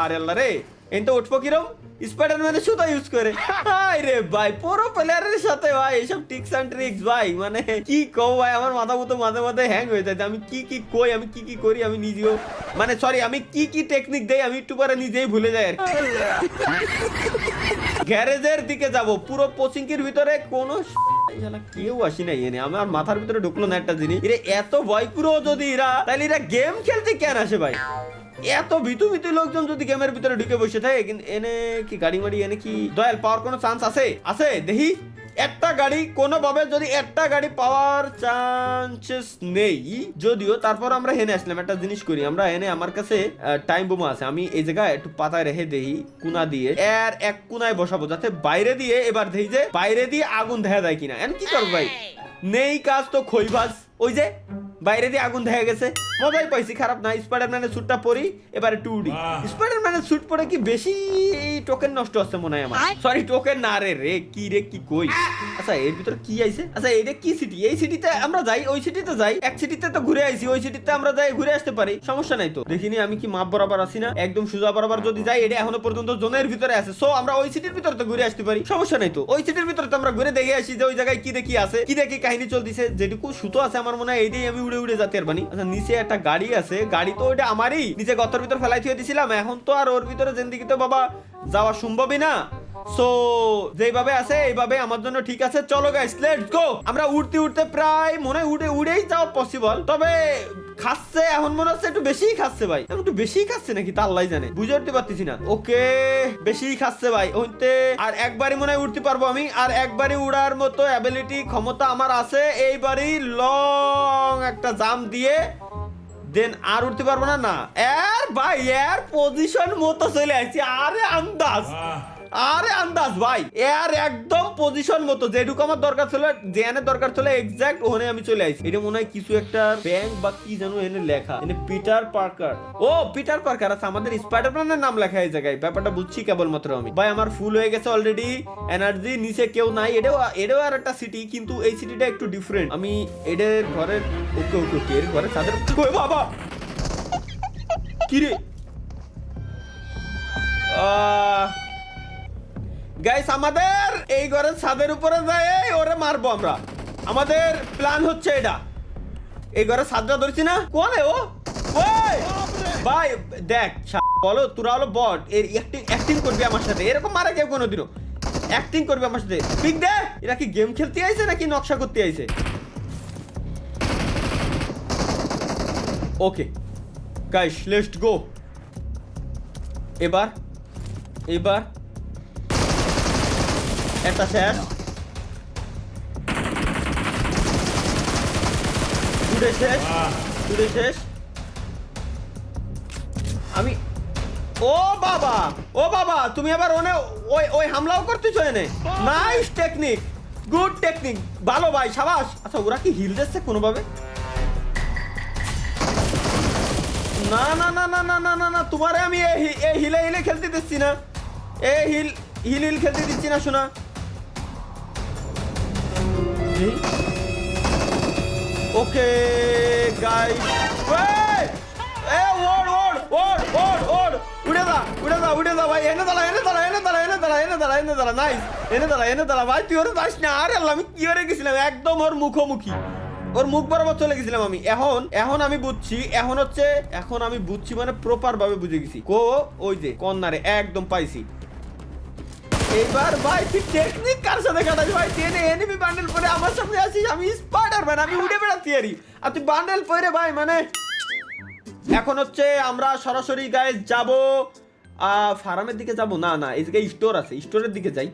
আরে আল্লাহ রে এনতে উঠবো কিরম স্পাইডারম্যানের সুতা ইউজ করে রে ভাই পুরো প্লেয়ারের সাথে ভাই এসব টিক্স এন্ড ট্রিক্স ভাই মানে কি কও ভাই আমার মাথা মতো মাঝে মাঝে হ্যাং হয়ে যায় আমি কি কই আমি কি করি আমি নিজেও মানে সরি আমি কি টেকনিক দেই আমি একটু পরে নিজেই ভুলে যাই আর গ্যারেজের দিকে যাব পুরো কোচিংকির ভিতরে কোনো কেউ আসি নাই এনে আমার মাথার ভিতরে ঢুকলো না একটা জিনিস এরা এত ভয় পুরো যদি এরা তাহলে এরা গেম খেলতে কেন আসে ভাই এত ভিতু লোকজন যদি গেমের ভিতরে ঢুকে বসে থাকে কিন্তু এনে কি গাড়ি মাড়ি এনে কি দয়াল পাওয়ার কোনো চান্স আছে দেখি একটা গাড়ি কোনোভাবে যদি একটা গাড়ি পাওয়ার চান্সেস নেই যদিও তারপর আমরা হেনে আসলাম একটা জিনিস করি আমরা এনে আমার কাছে টাইম বোমা আছে আমি এই জায়গায় একটু পাতায় রেখে দেই কোনা দিয়ে এর এক কোনায় বসাবো যাতে বাইরে দিয়ে এবার দেই যে বাইরে দিয়ে আগুন দেখা যায় কিনা এন কি করবো ভাই নেই কাজ তো খইবাজ ওই যে বাইরে দিয়ে আগুন দেখা গেছে মজাই পাইছি খারাপ না স্পাইডারম্যানের স্যুটটা পরি এবারে 2D স্পাইডারম্যানের স্যুট পরে কি বেশি টোকেন নষ্ট হচ্ছে মনে হয় আমার সরি টোকেন না রে কি কই আচ্ছা এর ভিতর কি আইছে আচ্ছা এইটা কি সিটি এই সিটিতে আমরা যাই ওই সিটিতে যাই এক সিটিতে তো ঘুরে আইছি ওই সিটিতে আমরা যাই ঘুরে আসতে পারি সমস্যা নাই তো দেখিনি আমি কি মাপ বরাবর আছি না একদম সোজা বরাবর যদি যাই এটা এখনো পর্যন্ত জোনের ভিতরে আছে সো আমরা ওই সিটির ভিতরে তো ঘুরে আসতে পারি সমস্যা নাই তো ওই সিটির ভিতরে তো আমরা ঘুরে দেখে আসি যে ওই জায়গায় কি দেখি আছে কি দেখি কাহিনী চলতেছে যেটুকু সুতো আছে আমার মনে হয় এইটাই আমি উড়ে যেতে পারবানি আচ্ছা নিচে একটা গাড়ি আছে গাড়ি তো ওইটা আমারই নিচে গর্তের ভিতর ফেলাই থুয়ে দিছিলাম এখন তো আর ওর ভিতরে জিন্দিগি তো বাবা যাওয়া সম্ভবই না সো যেভাবে আছে এইভাবে আমার জন্য ঠিক আছে চলো গাইস লেটস গো আমরা উড়তে প্রায় মনে উড়েই যাওয়া পসিবল তবে খাচ্ছে এখন মনে হচ্ছে একটু বেশিই খাচ্ছে ভাই একটু বেশিই খাচ্ছে নাকি তা আল্লাহই জানে বুঝে উঠতে পারতেছি না ওকে বেশিই খাচ্ছে ভাই ওইতে আর একবারই মনে হয় উঠতে পারবো আমি আর একবারই উড়ার মতো অ্যাবিলিটি ক্ষমতা আমার আছে এইবারই লং একটা জাম্প দিয়ে দেন আর উঠতে পারবো না এর ভাই এর পজিশন মতো চলে আসছি আরে আন্দাজ ভাই এর একদম পজিশন মতো যেটুকু আমার দরকার ছিল জেনে দরকার ছিল এক্সাক্ট ওখানে আমি চলে আসছি এটা মনে হয় কিছু একটা ব্যাংক বা কি জানো এনে লেখা এনে পিটার পার্কার ও পিটার পার্কার আছে আমাদের স্পাইডারম্যানের নাম লেখা এই জায়গায় ব্যাপারটা বুঝছি কেবলমাত্র আমি ভাই আমার ফুল হয়ে গেছে অলরেডি এনার্জি নিচে কেউ নাই এটাও আর একটা সিটি কিন্তু এই সিটিটা একটু ডিফারেন্ট আমি এদের ঘরের ওকে এর ঘরে তাদের কই বাবা কি রে গাইস আমাদের এই ঘরের ছাদের উপরে যায় ওরে মারবো আমরা আমাদের প্ল্যান হচ্ছে এটা এই ঘরের ছাদটা ধরছি না কোনে ও ওই ভাই দেখ বলো তোরা হলো বট এর অ্যাক্টিং করবি আমার সাথে এরকম মারা কেউ কোনোদিনও অ্যাক্টিং করবি আমার সাথে ঠিক দে এরা কি গেম খেলতে আইছে নাকি নকশা করতে আইছে ওকে গাইস লেটস গো এবার একটা শেষ উড়ে শেষ আমি ও বাবা তুমি আবার ওই হামলাও করতেছো এনে নাইস টেকনিক গুড টেকনিক ভালো ভাই সাবাস আচ্ছা ওরা কি হিল দিচ্ছে কোনোভাবে না তোমারে আমি এই হিলে খেলতে দিচ্ছি না এই হিল খেলতে দিচ্ছি না শোনা ওকে গাইস উড়ে যা ভাই এনে দাঁড়া নাইস এনে দাঁড়া ভাই তুই ওরে যাস না আরে আল্লাহ আমি কি করে গেছিলাম একদম ওর মুখোমুখি ওর মুখ বরাবর চলে গেছিলাম আমি এখন আমি বুঝছি মানে প্রপার ভাবে বুঝে গেছি ওই যে কর্নারে একদম পাইছি এইবার ভাই তুই টেকনিক কার সাথে কাটাই ভাই টেনে এনিমি বান্ডেল পরে আমার সামনে আসিস আমি স্পাইডারম্যান আমি উড়ে বেড়াচ্ছি আর তুই বান্ডেল পরে ভাই মানে এখন হচ্ছে আমরা সরাসরি গাইস যাব ফার্মের দিকে যাব না এই জায়গায় স্টোর আছে স্টোরের দিকে যাই